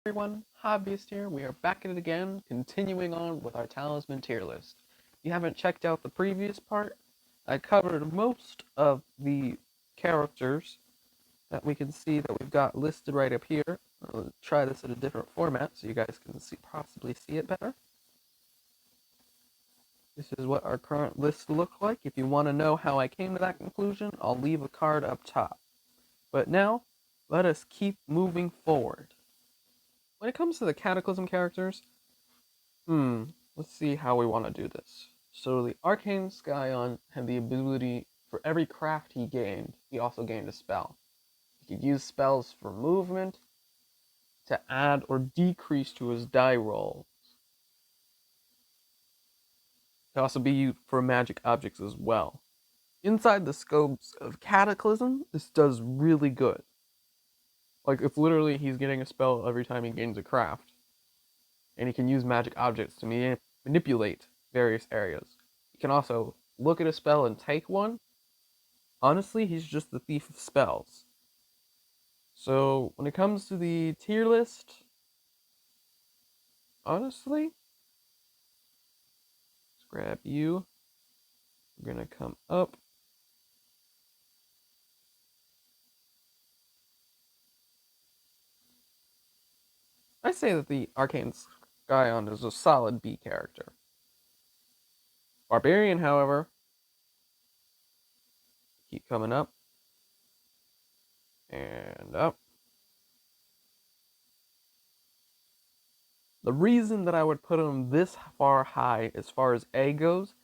Everyone, Hobbyist here. We are back at it again, continuing on with our Talisman tier list. If you haven't checked out the previous part, I covered most of the characters that we can see that we've got listed right up here. I'll try this in a different format so you guys can possibly see it better. This is what our current list looks like. If you want to know how I came to that conclusion, I'll leave a card up top. But now, let us keep moving forward. When it comes to the Cataclysm characters, let's see how we want to do this. So the Arcane Scion had the ability, for every craft he gained, he also gained a spell. He could use spells for movement, to add or decrease to his die roll. It could also be used for magic objects as well. Inside the scopes of Cataclysm, this does really good. Like, if literally he's getting a spell every time he gains a craft, and he can use magic objects to manipulate various areas. He can also look at a spell and take one. Honestly, he's just the thief of spells. So, when it comes to the tier list, honestly, let's grab you. We're gonna come up. I say that the Arcane Scion is a solid B character. Barbarian, however, keep coming up and up. The reason that I would put him this far high as far as A goes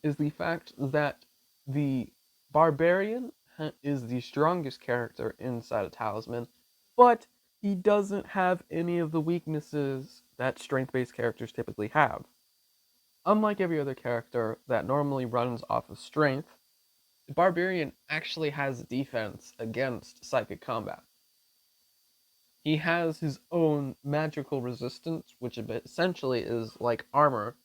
is the fact that the Barbarian is the strongest character inside of Talisman, but he doesn't have any of the weaknesses that strength-based characters typically have. Unlike every other character that normally runs off of strength, the Barbarian actually has defense against psychic combat. He has his own magical resistance, which essentially is like armor,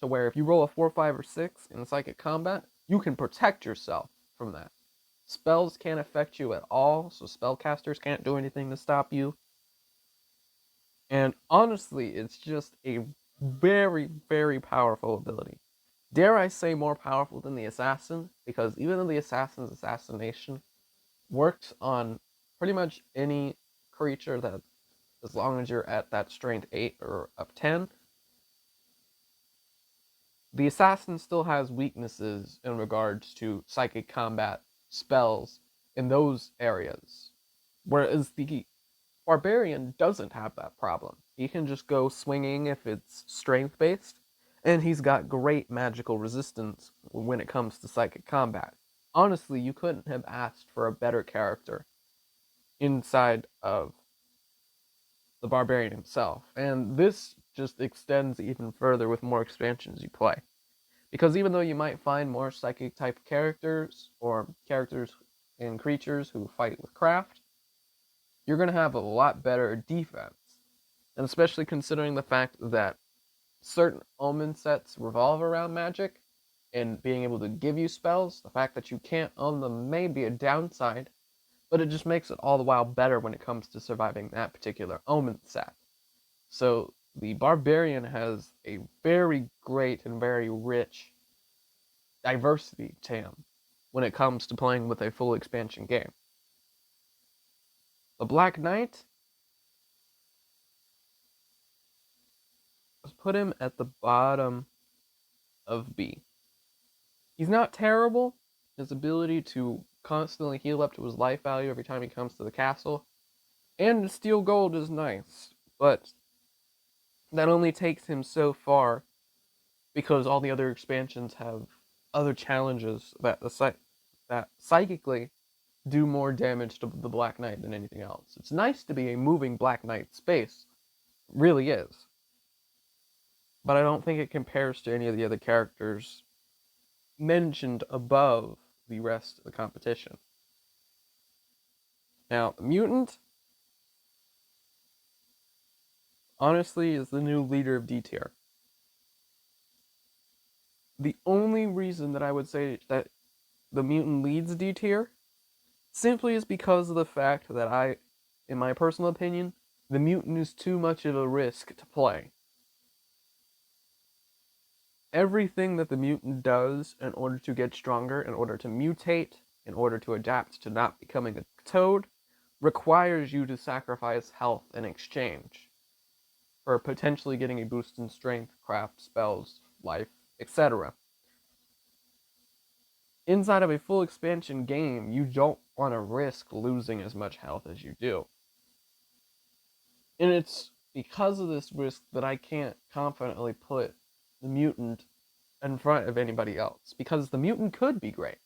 to where if you roll a 4, 5, or 6 in psychic combat, you can protect yourself from that. Spells can't affect you at all, so spellcasters can't do anything to stop you. And honestly, it's just a very, very powerful ability. Dare I say more powerful than the Assassin, because even though the Assassin's assassination works on pretty much any creature that, as long as you're at that strength 8 or up 10, the assassin still has weaknesses in regards to psychic combat spells in those areas. Whereas the barbarian doesn't have that problem. He can just go swinging if it's strength based, and he's got great magical resistance when it comes to psychic combat. Honestly, you couldn't have asked for a better character inside of the barbarian himself. And this just extends even further with more expansions you play. Because even though you might find more psychic type characters, or characters and creatures who fight with craft, you're going to have a lot better defense. And especially considering the fact that certain omen sets revolve around magic and being able to give you spells, the fact that you can't own them may be a downside, but it just makes it all the while better when it comes to surviving that particular omen set. So the barbarian has a very great and very rich diversity to him when it comes to playing with a full expansion game. The Black Knight, let's put him at the bottom of B. He's not terrible. His ability to constantly heal up to his life value every time he comes to the castle and the steel gold is nice, but that only takes him so far because all the other expansions have other challenges that psychically do more damage to the Black Knight than anything else. It's nice to be a moving Black Knight space. It really is. But I don't think it compares to any of the other characters mentioned above the rest of the competition. Now, the Mutant, honestly, is the new leader of D tier. The only reason that I would say that the Mutant leads D tier simply is because of the fact that in my personal opinion, The mutant is too much of a risk to play. Everything that the mutant does in order to get stronger, in order to mutate, in order to adapt to not becoming a toad, requires you to sacrifice health in exchange for potentially getting a boost in strength, craft, spells, life, etc. Inside of a full expansion game, you don't want to risk losing as much health as you do. And it's because of this risk that I can't confidently put the mutant in front of anybody else. Because the mutant could be great.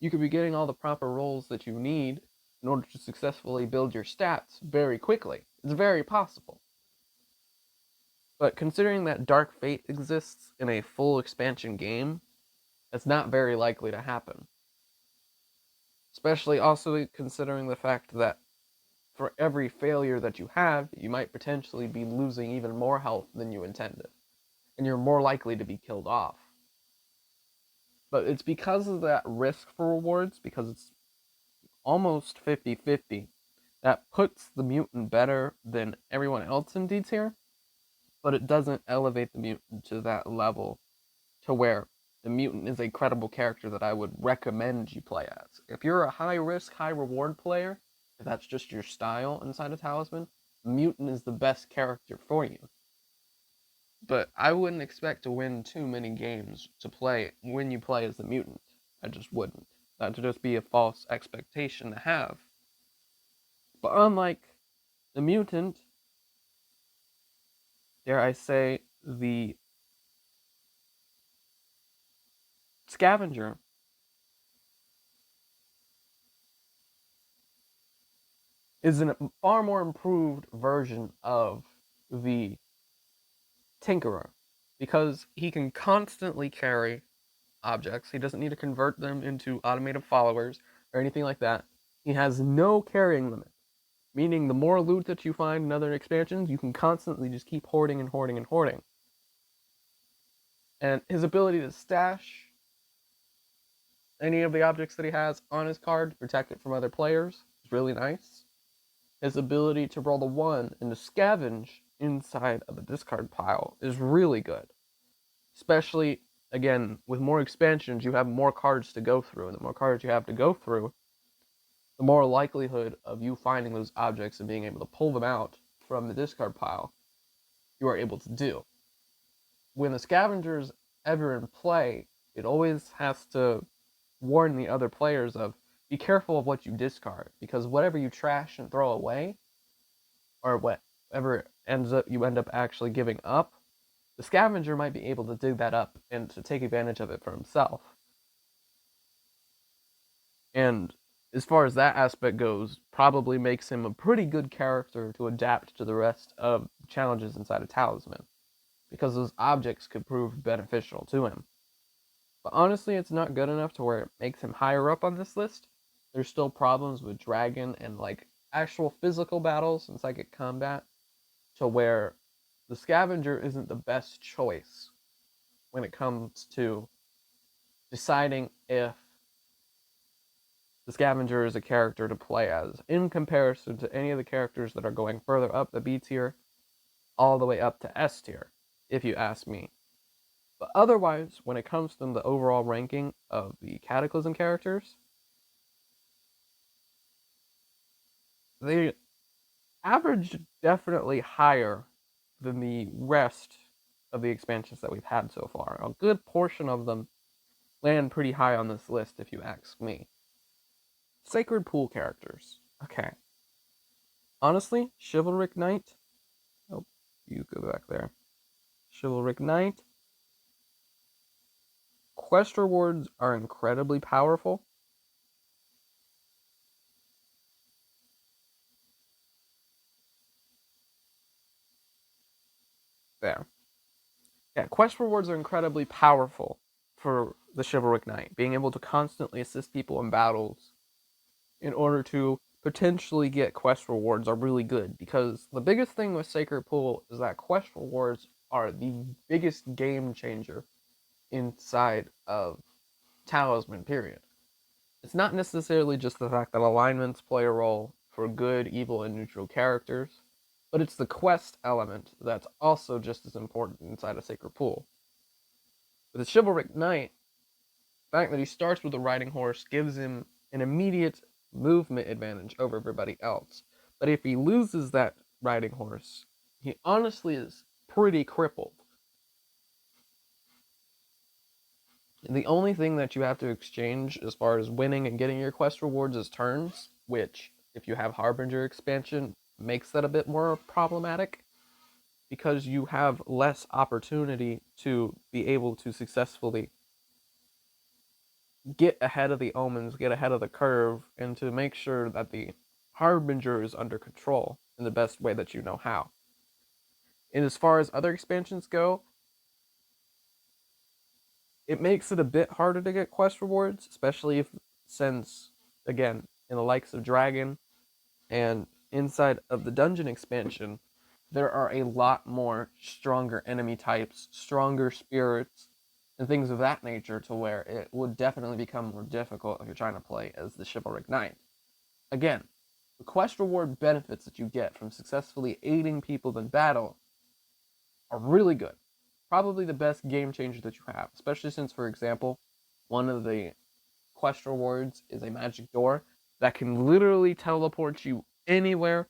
You could be getting all the proper rolls that you need in order to successfully build your stats very quickly. It's very possible. But considering that Dark Fate exists in a full expansion game, it's not very likely to happen. Especially also considering the fact that for every failure that you have, you might potentially be losing even more health than you intended. And you're more likely to be killed off. But it's because of that risk for rewards, because it's almost 50-50, that puts the mutant better than everyone else in D tier, but it doesn't elevate the mutant to that level to where the mutant is a credible character that I would recommend you play as. If you're a high risk, high reward player, if that's just your style inside of Talisman, mutant is the best character for you. But I wouldn't expect to win too many games to play when you play as the mutant. I just wouldn't. That would just be a false expectation to have. But unlike the mutant, dare I say, the scavenger is a far more improved version of the tinkerer, because he can constantly carry objects. He doesn't need to convert them into automated followers or anything like that. He has no carrying limit, meaning the more loot that you find in other expansions, you can constantly just keep hoarding and hoarding and hoarding. And his ability to stash any of the objects that he has on his card to protect it from other players is really nice. His ability to roll the 1 and to scavenge inside of the discard pile is really good. Especially, again, with more expansions, you have more cards to go through. And the more cards you have to go through, the more likelihood of you finding those objects and being able to pull them out from the discard pile you are able to do. When the scavenger is ever in play, it always has to warn the other players of, be careful of what you discard, because whatever you trash and throw away, or whatever you end up actually giving up, the scavenger might be able to dig that up and to take advantage of it for himself. And as far as that aspect goes, probably makes him a pretty good character to adapt to the rest of the challenges inside of Talisman, because those objects could prove beneficial to him. But honestly, it's not good enough to where it makes him higher up on this list. There's still problems with Dragon and like actual physical battles and psychic combat, to where the scavenger isn't the best choice when it comes to deciding if the scavenger is a character to play as, in comparison to any of the characters that are going further up the B tier, all the way up to S tier, if you ask me. But otherwise, when it comes to the overall ranking of the Cataclysm characters, they average definitely higher than the rest of the expansions that we've had so far. A good portion of them land pretty high on this list, if you ask me. Sacred Pool characters. Okay. Honestly, Chivalric Knight. Oh, you go back there. Chivalric Knight. Quest rewards are incredibly powerful. There. Yeah, quest rewards are incredibly powerful for the Chivalric Knight, being able to constantly assist people in battles in order to potentially get quest rewards are really good, because the biggest thing with Sacred Pool is that quest rewards are the biggest game changer inside of Talisman, period. It's not necessarily just the fact that alignments play a role for good, evil, and neutral characters, But it's the quest element that's also just as important inside a Sacred Pool. With a Chivalric Knight, the fact that he starts with a riding horse gives him an immediate movement advantage over everybody else. But if he loses that riding horse, he honestly is pretty crippled. And the only thing that you have to exchange as far as winning and getting your quest rewards is turns, which, if you have Harbinger expansion, makes that a bit more problematic because you have less opportunity to be able to successfully get ahead of the omens, get ahead of the curve, and to make sure that the Harbinger is under control in the best way that you know how. And as far as other expansions go, it makes it a bit harder to get quest rewards, especially if, since, again, in the likes of Dragon and inside of the dungeon expansion, there are a lot more stronger enemy types, stronger spirits, and things of that nature, to where it would definitely become more difficult if you're trying to play as the Chivalric Knight. Again, the quest reward benefits that you get from successfully aiding people in battle are really good. Probably the best game changer that you have, especially since, for example, one of the quest rewards is a magic door that can literally teleport you anywhere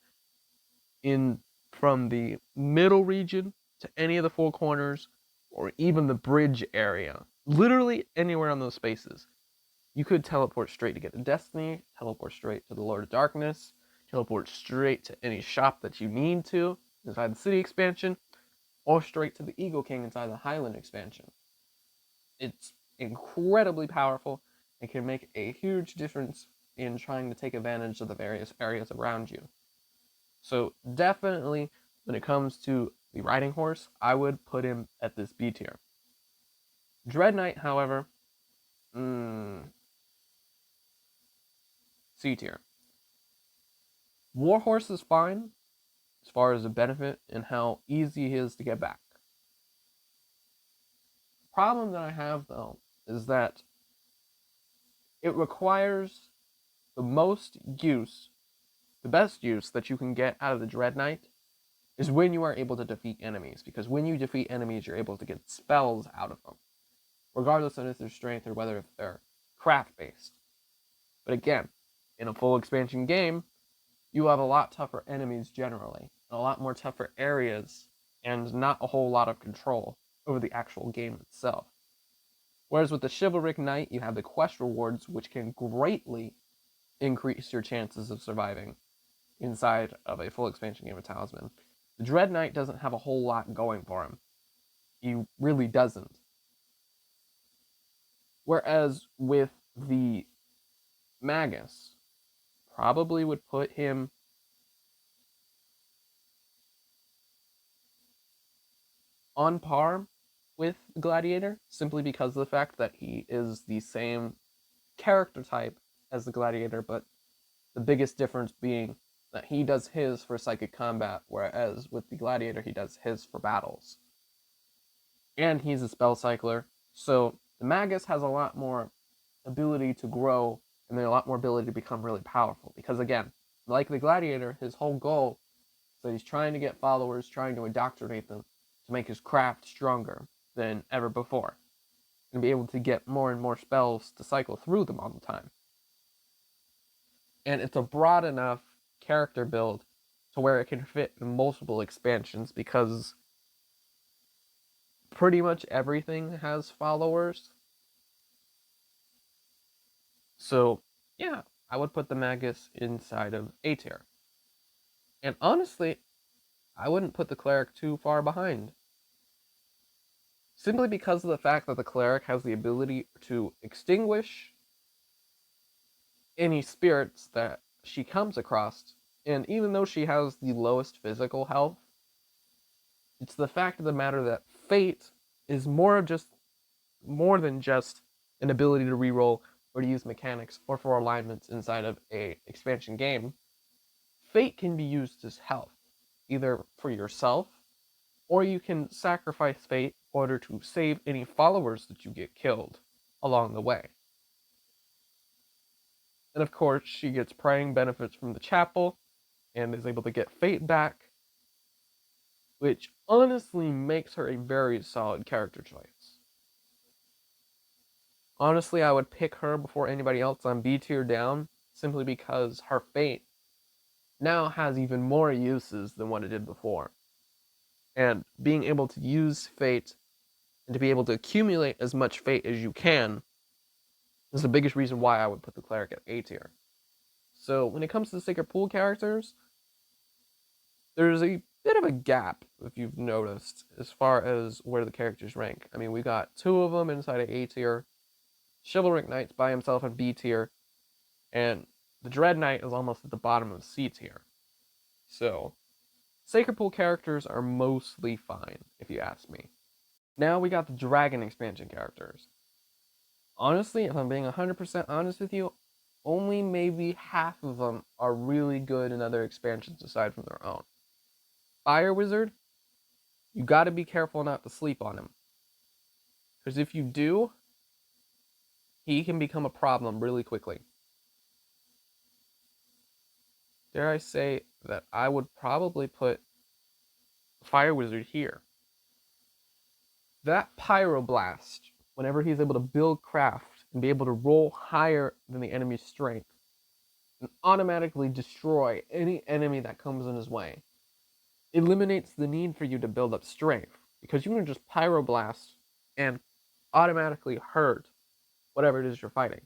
in from the middle region to any of the four corners or even the bridge area. Literally anywhere on those spaces. You could teleport straight to get to Destiny, teleport straight to the Lord of Darkness, teleport straight to any shop that you need to inside the city expansion, or straight to the Eagle King inside the Highland expansion. It's incredibly powerful and can make a huge difference in trying to take advantage of the various areas around you. So definitely, when it comes to the riding horse, I would put him at this B tier. Dread Knight, however, C tier. Warhorse is fine as far as the benefit and how easy he is to get back. The problem that I have, though, is that it requires the most use, the best use that you can get out of the Dread Knight is when you are able to defeat enemies, because when you defeat enemies, you're able to get spells out of them, regardless of if they're strength or whether they're craft-based. But again, in a full expansion game, you have a lot tougher enemies generally, and a lot more tougher areas, and not a whole lot of control over the actual game itself. Whereas with the Chivalric Knight, you have the quest rewards, which can greatly increase your chances of surviving inside of a full expansion game of Talisman. The Dread Knight doesn't have a whole lot going for him. He really doesn't. Whereas with the Magus, probably would put him on par with the Gladiator, simply because of the fact that he is the same character type as the Gladiator, but the biggest difference being that he does his for psychic combat, whereas with the Gladiator, he does his for battles. And he's a spell cycler, so the Magus has a lot more ability to grow, and then a lot more ability to become really powerful. Because again, like the Gladiator, his whole goal is that he's trying to get followers, trying to indoctrinate them to make his craft stronger than ever before, and be able to get more and more spells to cycle through them all the time. And it's a broad enough character build to where it can fit in multiple expansions, because pretty much everything has followers. So, yeah, I would put the Magus inside of A tier. And honestly, I wouldn't put the Cleric too far behind. Simply because of the fact that the Cleric has the ability to extinguish any spirits that she comes across. And even though she has the lowest physical health, it's the fact of the matter that Fate is more than just an ability to reroll or to use mechanics or for alignments inside of a expansion game. Fate can be used as health, either for yourself, or you can sacrifice Fate in order to save any followers that you get killed along the way. And of course, she gets praying benefits from the chapel and is able to get Fate back which honestly makes her a very solid character choice. Honestly, I would pick her before anybody else on B tier down, simply because her fate now has even more uses than what it did before. And being able to use fate and to be able to accumulate as much fate as you can is the biggest reason why I would put the cleric at A tier. So when it comes to the Sacred Pool characters, there's a bit of a gap, if you've noticed, as far as where the characters rank. I mean, we got two of them inside of A tier, Chivalric Knight's by himself in B tier, and the Dread Knight is almost at the bottom of C tier. So, Sacred Pool characters are mostly fine, if you ask me. Now we got the Dragon expansion characters. Honestly, if I'm being 100% honest with you, only maybe half of them are really good in other expansions aside from their own. Fire Wizard, you gotta be careful not to sleep on him. Because if you do, he can become a problem really quickly. Dare I say that I would probably put Fire Wizard here. That Pyroblast, whenever he's able to build craft and be able to roll higher than the enemy's strength, and automatically destroy any enemy that comes in his way, eliminates the need for you to build up strength, because you can just Pyroblast and automatically hurt whatever it is you're fighting.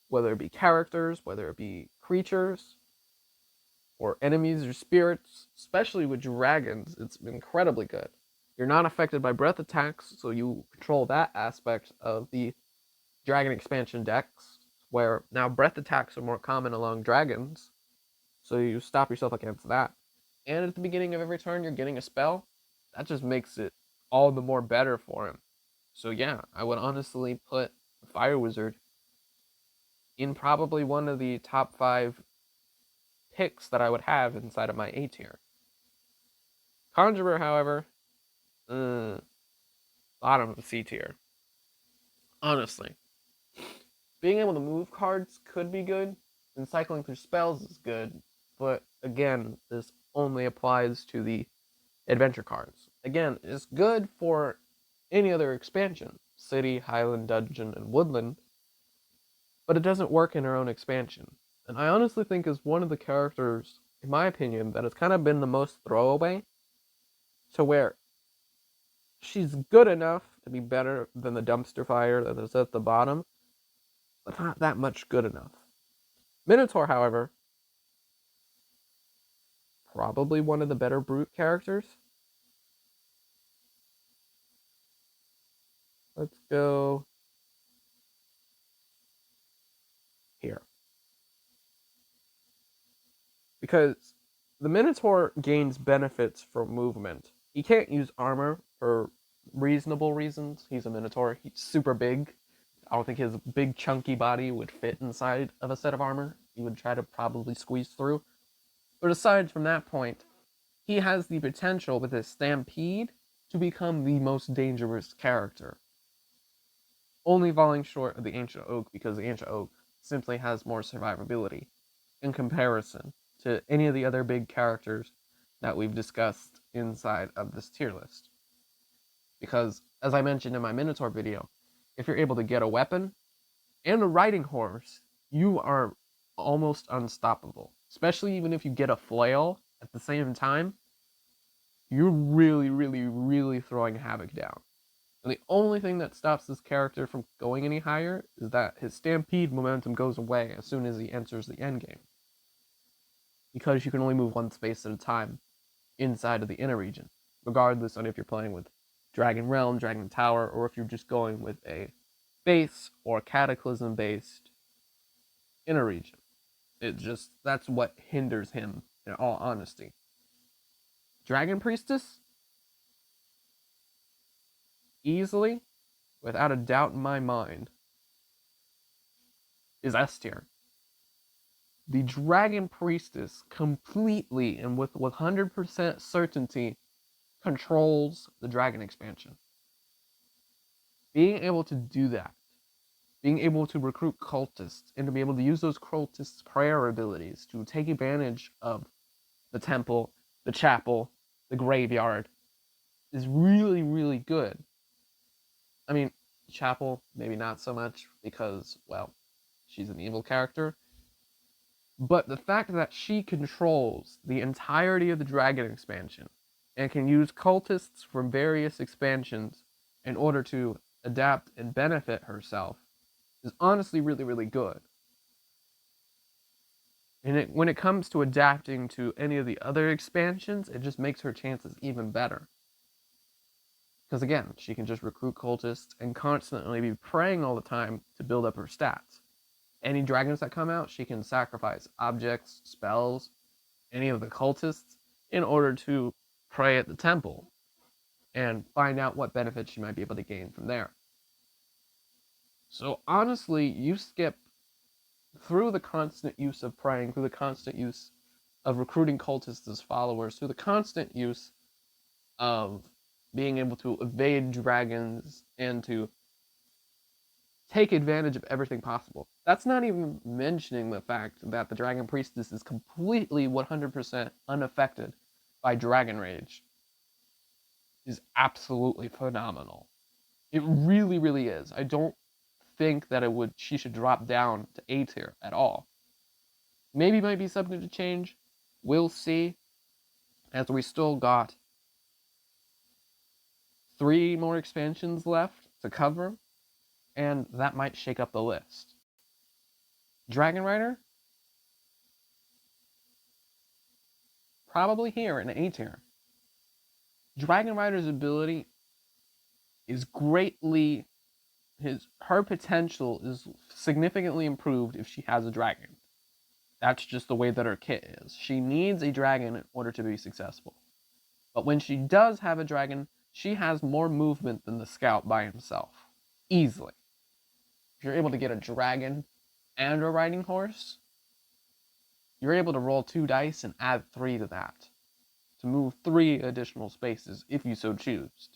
Whether it be characters, whether it be creatures, or enemies or spirits, especially with dragons, it's incredibly good. You're not affected by breath attacks, so you control that aspect of the dragon expansion decks, where now breath attacks are more common along dragons, so you stop yourself against that. And at the beginning of every turn, you're getting a spell. That just makes it all the more better for him. So yeah, I would honestly put Fire Wizard in probably one of the top 5 picks that I would have inside of my A tier. Conjurer, however, bottom of the C tier. Honestly, being able to move cards could be good, and cycling through spells is good, but again, this only applies to the adventure cards. Again, it's good for any other expansion, City, Highland, Dungeon, and Woodland, but it doesn't work in her own expansion. And I honestly think is one of the characters, in my opinion, that has kind of been the most throwaway, to where she's good enough to be better than the dumpster fire that is at the bottom, but not that much good enough. Minotaur, however, probably one of the better brute characters. Let's go here. Because the Minotaur gains benefits from movement. He can't use armor for reasonable reasons. He's a Minotaur. He's super big. I don't think his big chunky body would fit inside of a set of armor. He would try to probably squeeze through. But aside from that point, he has the potential with his Stampede to become the most dangerous character. Only falling short of the Ancient Oak because the Ancient Oak simply has more survivability in comparison to any of the other big characters that we've discussed inside of this tier list. Because, as I mentioned in my Minotaur video, if you're able to get a weapon and a riding horse, you are almost unstoppable. Especially even if you get a flail at the same time, you're really, really, really throwing havoc down. And the only thing that stops this character from going any higher is that his Stampede momentum goes away as soon as he enters the endgame. Because you can only move one space at a time inside of the inner region, regardless on if you're playing with Dragon Realm, Dragon Tower, or if you're just going with a base or Cataclysm based inner region. That's what hinders him, in all honesty. Dragon Priestess, easily, without a doubt in my mind, is S tier. The Dragon Priestess completely and with 100% certainty controls the Dragon expansion. Being able to do that, being able to recruit cultists, and to be able to use those cultists' prayer abilities to take advantage of the temple, the chapel, the graveyard is really, really good. I mean, Chapel, maybe not so much because, well, she's an evil character. But the fact that she controls the entirety of the dragon expansion and can use cultists from various expansions in order to adapt and benefit herself is honestly really, really good. And when it comes to adapting to any of the other expansions, it just makes her chances even better. Because again, she can just recruit cultists and constantly be praying all the time to build up her stats. Any dragons that come out, she can sacrifice objects, spells, any of the cultists in order to pray at the temple and find out what benefits she might be able to gain from there. So honestly, you skip through the constant use of praying, through the constant use of recruiting cultists as followers, through the constant use of being able to evade dragons and to take advantage of everything possible. That's not even mentioning the fact that the Dragon Priestess is completely 100% unaffected by Dragon Rage. Is absolutely phenomenal. It really, really is. I don't think that she should drop down to A tier at all. Maybe it might be subject to change. We'll see. As we still got 3 more expansions left to cover, and that might shake up the list. Dragon Rider? Probably here in A tier. Dragon Rider's ability is her potential is significantly improved if she has a dragon. That's just the way that her kit is. She needs a dragon in order to be successful. But when she does have a dragon, she has more movement than the scout by himself. Easily. If you're able to get a dragon and a riding horse, you're able to roll 2 dice and add 3 to that, to move 3 additional spaces if you so choose.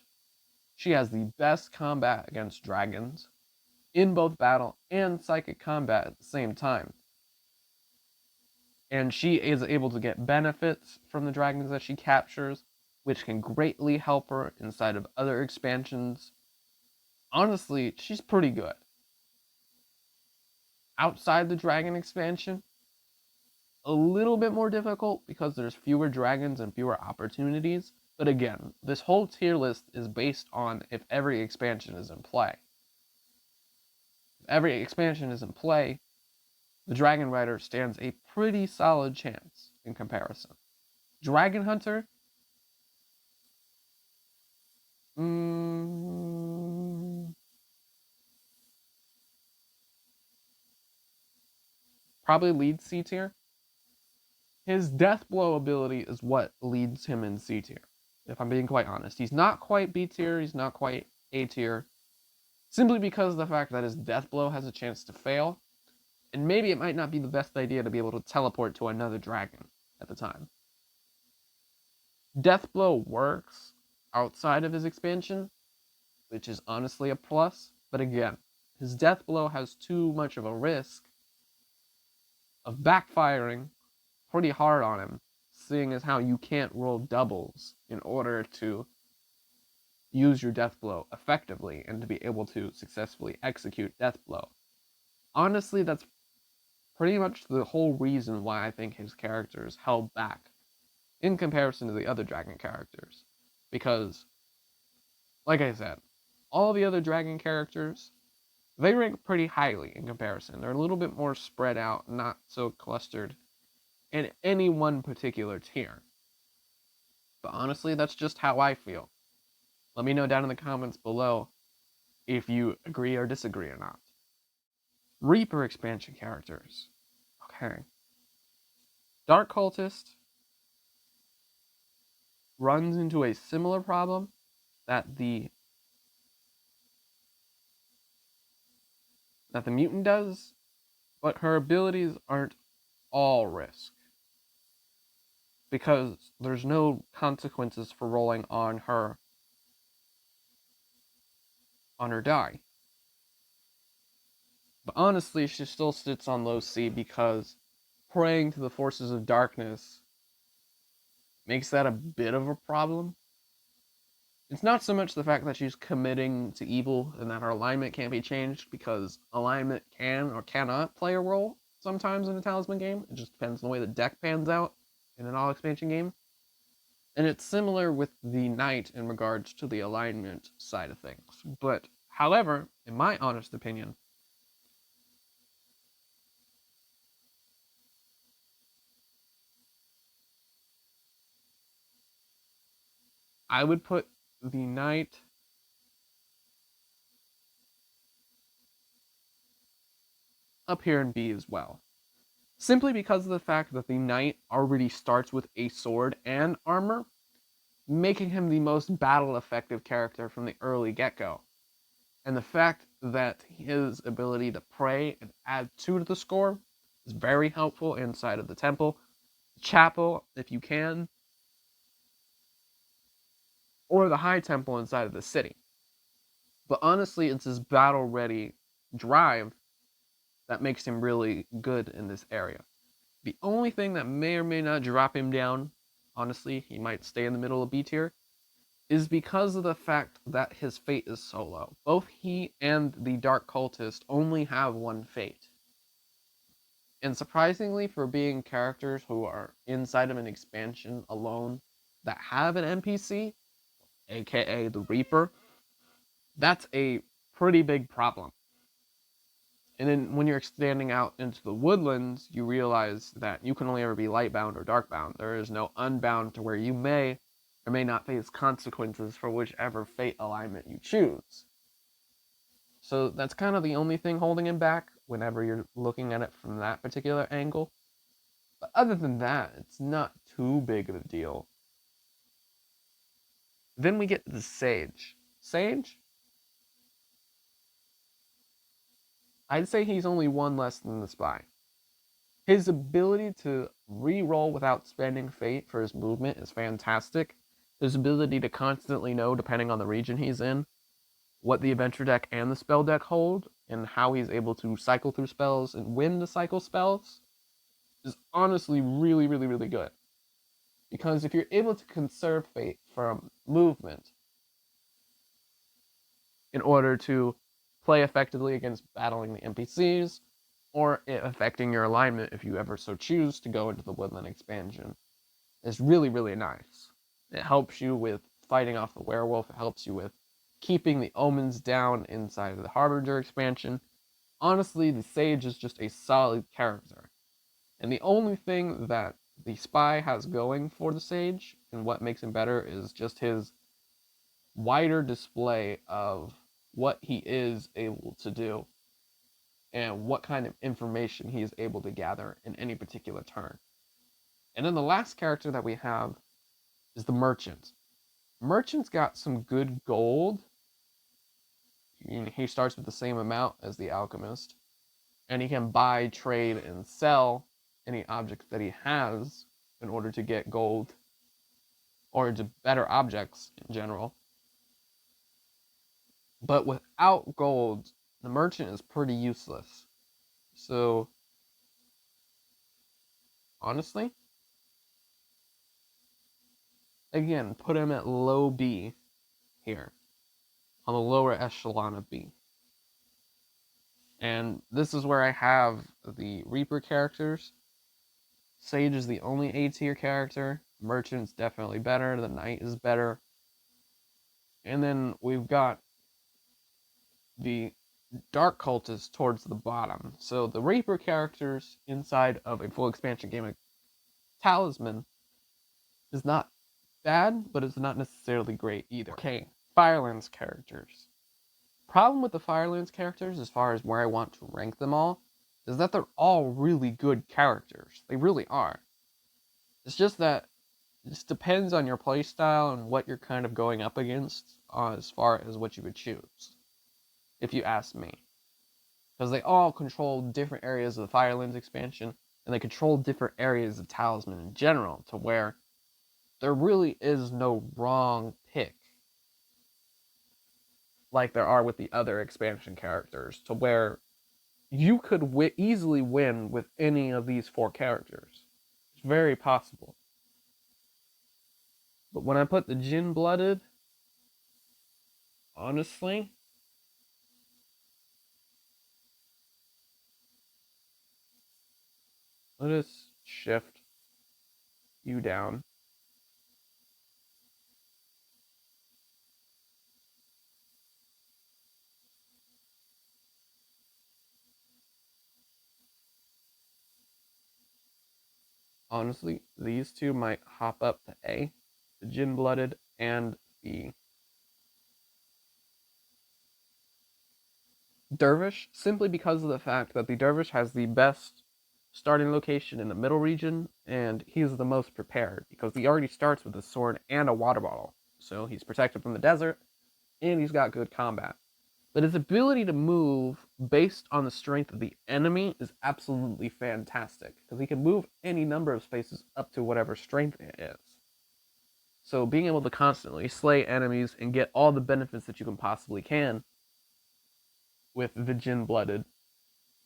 She has the best combat against dragons, in both battle and psychic combat at the same time. And she is able to get benefits from the dragons that she captures, which can greatly help her inside of other expansions. Honestly, she's pretty good. Outside the dragon expansion, a little bit more difficult because there's fewer dragons and fewer opportunities. But again, this whole tier list is based on if every expansion is in play. If every expansion is in play, the Dragon Rider stands a pretty solid chance in comparison. Dragon Hunter? Probably leads C tier. His Death Blow ability is what leads him in C tier, if I'm being quite honest. He's not quite B tier, he's not quite A tier, simply because of the fact that his Death Blow has a chance to fail, and maybe it might not be the best idea to be able to teleport to another dragon at the time. Death Blow works outside of his expansion, which is honestly a plus, but again, his Death Blow has too much of a risk of backfiring pretty hard on him, seeing as how you can't roll doubles in order to use your Death Blow effectively and to be able to successfully execute Death Blow. Honestly, that's pretty much the whole reason why I think his character is held back in comparison to the other dragon characters. Because, like I said, all the other dragon characters, they rank pretty highly in comparison. They're a little bit more spread out, not so clustered in any one particular tier. But honestly, that's just how I feel. Let me know down in the comments below if you agree or disagree or not. Reaper expansion characters. Okay. Dark Cultist runs into a similar problem that the mutant does, but her abilities aren't all risk, because there's no consequences for rolling on her die. But honestly, she still sits on low C because praying to the forces of darkness makes that a bit of a problem. It's not so much the fact that she's committing to evil and that her alignment can't be changed, because alignment can or cannot play a role sometimes in a Talisman game. It just depends on the way the deck pans out in an all expansion game. And it's similar with the knight in regards to the alignment side of things. But, however, in my honest opinion, I would put the knight up here in B as well. Simply because of the fact that the knight already starts with a sword and armor, making him the most battle effective character from the early get-go. And the fact that his ability to pray and add 2 to the score is very helpful inside of the temple, chapel if you can, or the high temple inside of the city. But honestly, it's his battle ready drive that makes him really good in this area. The only thing that may or may not drop him down, honestly, he might stay in the middle of B tier, is because of the fact that his fate is so low. Both he and the Dark Cultist only have 1 fate. And surprisingly, for being characters who are inside of an expansion alone that have an NPC, aka the Reaper, that's a pretty big problem. And then when you're extending out into the woodlands, you realize that you can only ever be lightbound or darkbound. There is no unbound to where you may or may not face consequences for whichever fate alignment you choose. So that's kind of the only thing holding him back whenever you're looking at it from that particular angle. But other than that, it's not too big of a deal. Then we get to the Sage. Sage? I'd say he's only 1 less than the Spy. His ability to re-roll without spending fate for his movement is fantastic. His ability to constantly know, depending on the region he's in, what the adventure deck and the spell deck hold, and how he's able to cycle through spells and when to cycle spells, is honestly really, really, really good. Because if you're able to conserve fate from movement in order to play effectively against battling the NPCs, or it affecting your alignment if you ever so choose to go into the Woodland expansion, is really, really nice. It helps you with fighting off the werewolf, it helps you with keeping the omens down inside of the Harbinger expansion. Honestly, the Sage is just a solid character. And the only thing that the Spy has going for the Sage, and what makes him better, is just his wider display of what he is able to do and what kind of information he is able to gather in any particular turn. And then the last character that we have is the Merchant. Merchant's got some good gold. He starts with the same amount as the Alchemist, and he can buy, trade, and sell any objects that he has in order to get gold, or to better objects in general. But without gold, the Merchant is pretty useless. So, honestly, again, put him at low B here, on the lower echelon of B. And this is where I have the Reaper characters. Sage is the only A tier character. Merchant's definitely better. The Knight is better. And then we've got the Dark Cultist towards the bottom. So the Reaper characters inside of a full expansion game of Talisman is not bad, but it's not necessarily great either. Okay, Firelands characters. Problem with the Firelands characters, as far as where I want to rank them all, is that they're all really good characters. They really are. It's just that it just depends on your playstyle and what you're kind of going up against as far as what you would choose, if you ask me. Because they all control different areas of the Firelands expansion, and they control different areas of Talisman in general, to where there really is no wrong pick like there are with the other expansion characters, to where you could easily win with any of these 4 characters. It's very possible. But when I put the Gin Blooded, honestly, let us shift you down. Honestly, these two might hop up to A, the Gin Blooded and the Dervish, simply because of the fact that the Dervish has the best starting location in the middle region, and he's the most prepared because he already starts with a sword and a water bottle. So he's protected from the desert, and he's got good combat. But his ability to move based on the strength of the enemy is absolutely fantastic because he can move any number of spaces up to whatever strength it is. So being able to constantly slay enemies and get all the benefits that you can possibly can with the Jinn Blooded,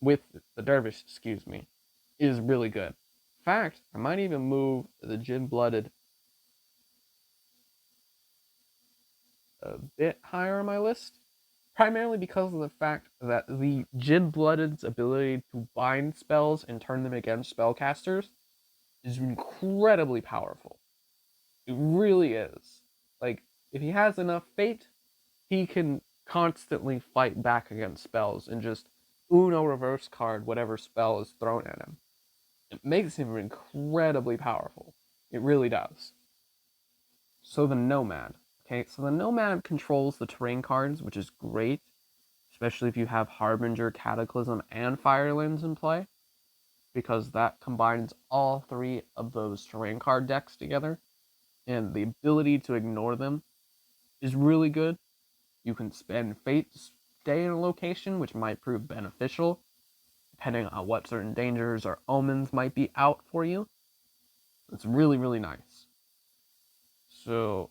with the Dervish, excuse me, is really good. In fact, I might even move the Jinn Blooded a bit higher on my list, primarily because of the fact that the Jinn Blooded's ability to bind spells and turn them against spellcasters is incredibly powerful. It really is. Like, if he has enough fate, he can constantly fight back against spells and just Uno reverse card whatever spell is thrown at him. It makes him incredibly powerful. It really does. So the Nomad. Okay, so the Nomad controls the terrain cards, which is great, especially if you have Harbinger, Cataclysm, and Firelands in play, because that combines all three of those terrain card decks together, and the ability to ignore them is really good. You can spend Fate to stay in a location, which might prove beneficial, depending on what certain dangers or omens might be out for you. It's really, really nice. So,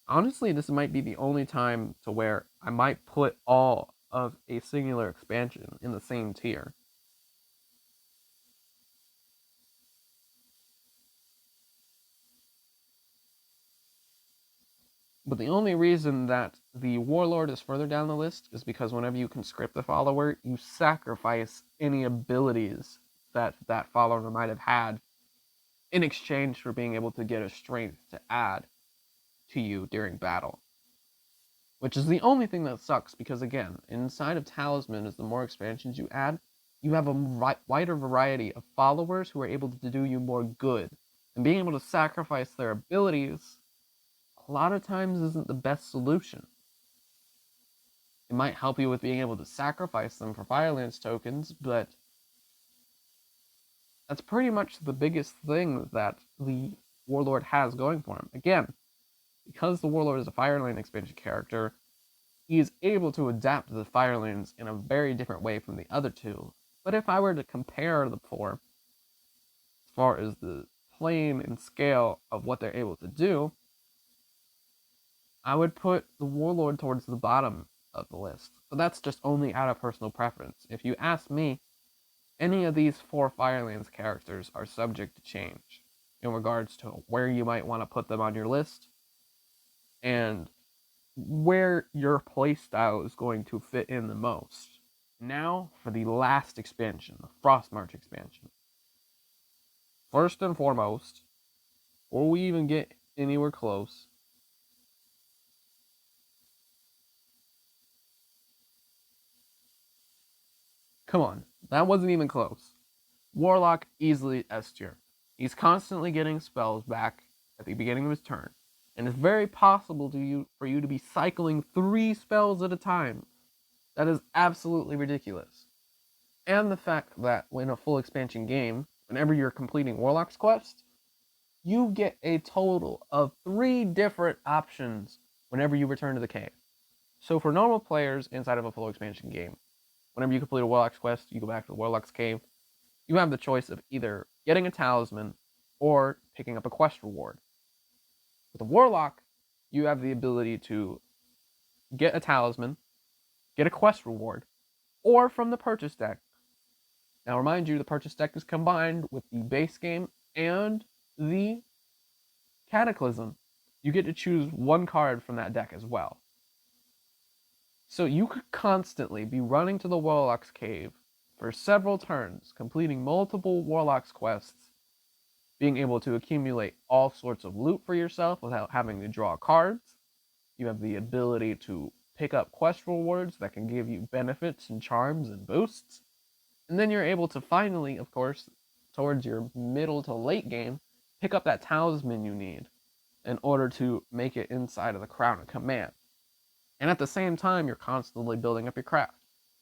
honestly, this might be the only time to where I might put all of a singular expansion in the same tier. But the only reason that the Warlord is further down the list is because whenever you conscript a follower, you sacrifice any abilities that that follower might have had in exchange for being able to get a strength to add to you during battle. Which is the only thing that sucks because, again, inside of Talisman, as the more expansions you add, you have a wider variety of followers who are able to do you more good. And being able to sacrifice their abilities a lot of times isn't the best solution. It might help you with being able to sacrifice them for Firelands tokens, but that's pretty much the biggest thing that the Warlord has going for him. Again, because the Warlord is a Fireland expansion character, he is able to adapt to the Firelands in a very different way from the other two. But if I were to compare the four, as far as the plane and scale of what they're able to do, I would put the Warlord towards the bottom of the list. But that's just only out of personal preference. If you ask me, any of these four Firelands characters are subject to change in regards to where you might want to put them on your list and where your playstyle is going to fit in the most. Now for the last expansion, the Frostmarch expansion. First and foremost, before we even get anywhere close, come on, that wasn't even close. Warlock easily S tier. He's constantly getting spells back at the beginning of his turn, and it's very possible for you to be cycling 3 spells at a time. That is absolutely ridiculous. And the fact that in a full expansion game, whenever you're completing Warlock's quest, you get a total of 3 different options whenever you return to the cave. So for normal players inside of a full expansion game, whenever you complete a Warlock's quest, you go back to the Warlock's cave, you have the choice of either getting a talisman or picking up a quest reward. With a Warlock, you have the ability to get a talisman, get a quest reward, or from the purchase deck. Now, remind you, the purchase deck is combined with the base game and the Cataclysm. you get to choose one card from that deck as well. So you could constantly be running to the Warlock's Cave for several turns, completing multiple Warlock's quests, being able to accumulate all sorts of loot for yourself without having to draw cards. You have the ability to pick up quest rewards that can give you benefits and charms and boosts. And then you're able to finally, of course, towards your middle to late game, pick up that talisman you need in order to make it inside of the Crown of Command. And at the same time, you're constantly building up your craft,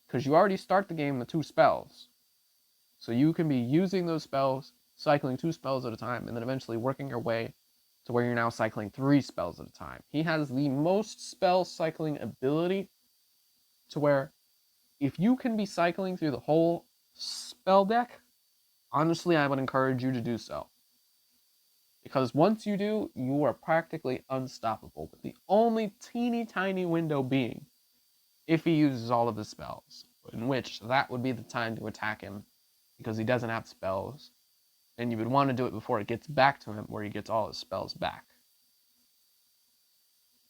because you already start the game with 2 spells. So you can be using those spells, cycling 2 spells at a time, and then eventually working your way to where you're now cycling 3 spells at a time. He has the most spell cycling ability to where if you can be cycling through the whole spell deck, honestly, I would encourage you to do so. Because once you do, you are practically unstoppable, with the only teeny tiny window being if he uses all of his spells, in which that would be the time to attack him, because he doesn't have spells, and you would want to do it before it gets back to him, where he gets all his spells back.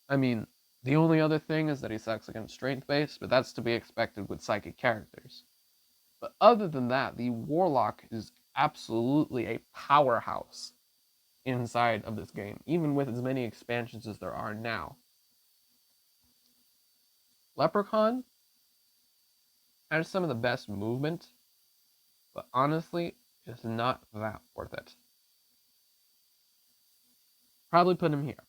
I mean, the only other thing is that he sucks against strength-based, but that's to be expected with psychic characters. But other than that, the Warlock is absolutely a powerhouse inside of this game, even with as many expansions as there are now. Leprechaun has some of the best movement, but honestly, it's not that worth it. Probably put him here.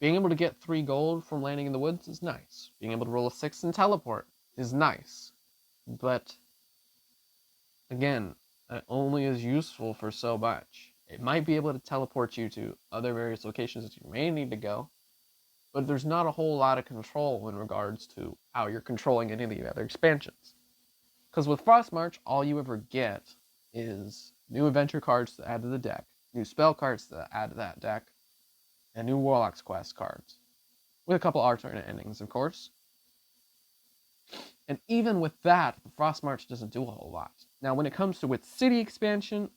Being able to get 3 gold from landing in the woods is nice. Being able to roll a 6 and teleport is nice. But, again, it only is useful for so much. It might be able to teleport you to other various locations that you may need to go, but there's not a whole lot of control in regards to how you're controlling any of the other expansions. Because with Frostmarch, all you ever get is new adventure cards to add to the deck, new spell cards to add to that deck, and new Warlock's Quest cards, with a couple alternate endings, of course. And even with that, the Frostmarch doesn't do a whole lot. Now, when it comes to with City expansion,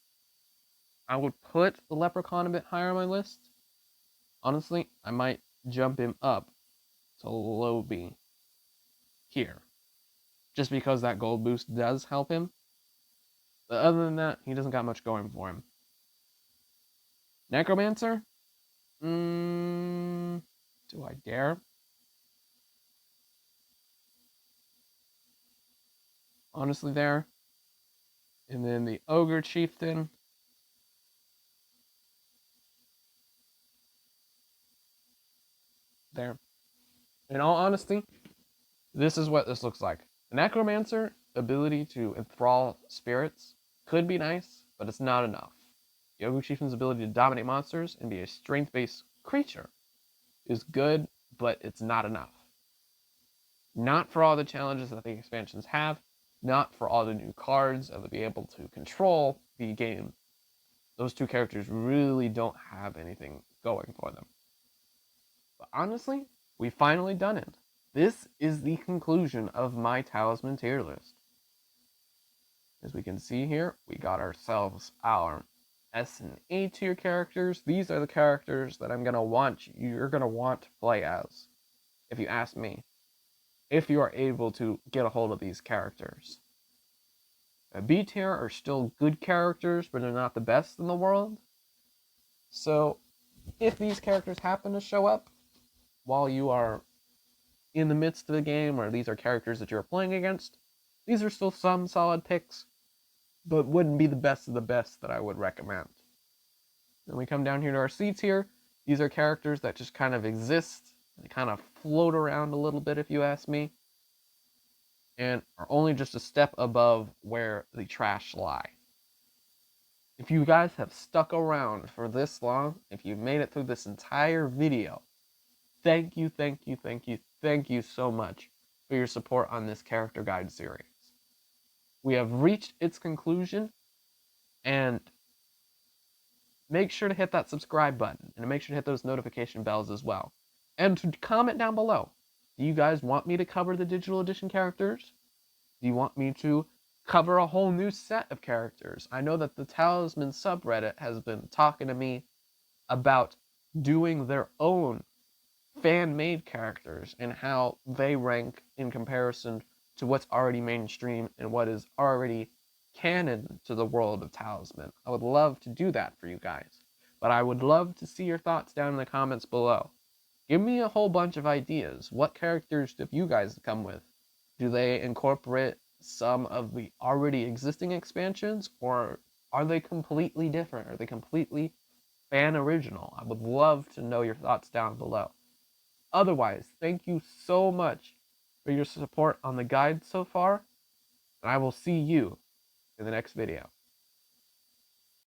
I would put the Leprechaun a bit higher on my list. Honestly, I might jump him up to low B here, just because that gold boost does help him. But other than that, he doesn't got much going for him. Necromancer? Do I dare? Honestly, there. And then the Ogre Chieftain. There. In all honesty, this is what this looks like. The Necromancer ability to enthrall spirits could be nice, but it's not enough. The Ogre Chieftain's ability to dominate monsters and be a strength-based creature is good, but it's not enough. Not for all the challenges that the expansions have, not for all the new cards that will be able to control the game. Those 2 characters really don't have anything going for them. But honestly, we've finally done it. This is the conclusion of my Talisman tier list. As we can see here, we got ourselves our S and A tier characters. These are the characters that you're gonna want to play as, if you ask me, if you are able to get a hold of these characters. B tier are still good characters, but they're not the best in the world. So, if these characters happen to show up while you are in the midst of the game, or these are characters that you're playing against, these are still some solid picks, but wouldn't be the best of the best that I would recommend. Then we come down here to our C tier. These are characters that just kind of exist. They kind of float around a little bit, if you ask me, and are only just a step above where the trash lie. If you guys have stuck around for this long, if you've made it through this entire video, thank you so much for your support on this character guide series. We have reached its conclusion, and make sure to hit that subscribe button, and make sure to hit those notification bells as well. And to comment down below, do you guys want me to cover the digital edition characters? Do you want me to cover a whole new set of characters? I know that the Talisman subreddit has been talking to me about doing their own fan-made characters and how they rank in comparison to what's already mainstream and what is already canon to the world of Talisman. I would love to do that for you guys, but I would love to see your thoughts down in the comments below. Give me a whole bunch of ideas. What characters have you guys come with? Do they incorporate some of the already existing expansions, or are they completely different? Are they completely fan original? I would love to know your thoughts down below. Otherwise, thank you so much for your support on the guide so far, and I will see you in the next video.